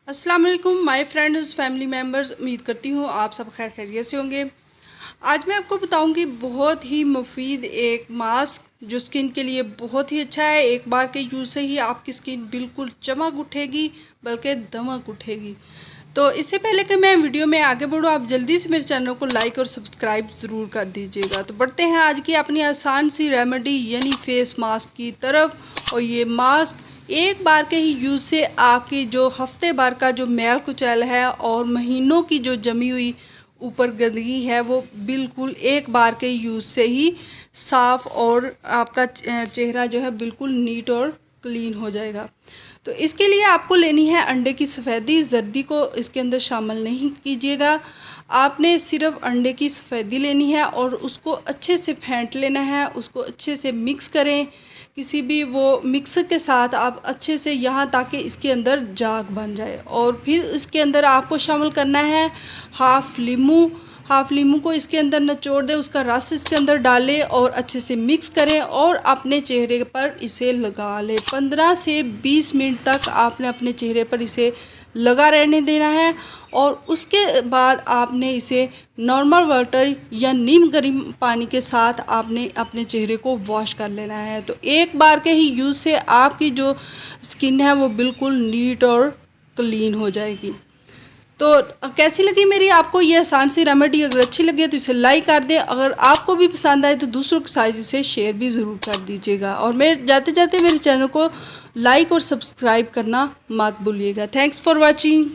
अस्सलाम वालेकुम my friends family members. उम्मीद करती हूँ आप सब खैर खैरियत से होंगे। आज मैं आपको बताऊंगी बहुत ही मुफीद एक मास्क जो स्किन के लिए बहुत ही अच्छा है। एक बार के यूज़ से ही आपकी स्किन बिल्कुल चमक उठेगी, बल्कि दमक उठेगी। तो इससे पहले कि मैं वीडियो में आगे बढ़ूँ, आप जल्दी से मेरे चैनल को लाइक और सब्सक्राइब ज़रूर कर दीजिएगा। तो बढ़ते हैं आज की अपनी आसान सी रेमेडी यानी फेस मास्क की तरफ। और ये मास्क एक बार के ही यूज़ से आपकी जो हफ्ते भर का जो मैल कुचैल है और महीनों की जो जमी हुई ऊपर गंदगी है वो बिल्कुल एक बार के यूज़ से ही साफ़ और आपका चेहरा जो है बिल्कुल नीट और क्लीन हो जाएगा। तो इसके लिए आपको लेनी है अंडे की सफ़ेदी। जर्दी को इसके अंदर शामिल नहीं कीजिएगा। आपने सिर्फ अंडे की सफ़ेदी लेनी है और उसको अच्छे से फेंट लेना है। उसको अच्छे से मिक्स करें किसी भी वो मिक्सर के साथ, आप अच्छे से यहाँ ताकि इसके अंदर जाग बन जाए। और फिर इसके अंदर आपको शामिल करना है हाफ़ लीमू को इसके अंदर निचोड़ दें, उसका रस इसके अंदर डालें और अच्छे से मिक्स करें और अपने चेहरे पर इसे लगा लें। 15 से 20 मिनट तक आपने अपने चेहरे पर इसे लगा रहने देना है। और उसके बाद आपने इसे नॉर्मल वाटर या नीम गर्म पानी के साथ आपने अपने चेहरे को वॉश कर लेना है। तो एक बार के ही यूज़ से आपकी जो स्किन है वो बिल्कुल नीट और क्लीन हो जाएगी। तो कैसी लगी मेरी आपको ये आसान सी रेमेडी? अगर अच्छी लगे तो इसे लाइक कर दें। अगर आपको भी पसंद आए तो दूसरों के साथ इसे शेयर भी ज़रूर कर दीजिएगा। और मेरे जाते जाते मेरे चैनल को लाइक और सब्सक्राइब करना मत भूलिएगा। Thanks for watching.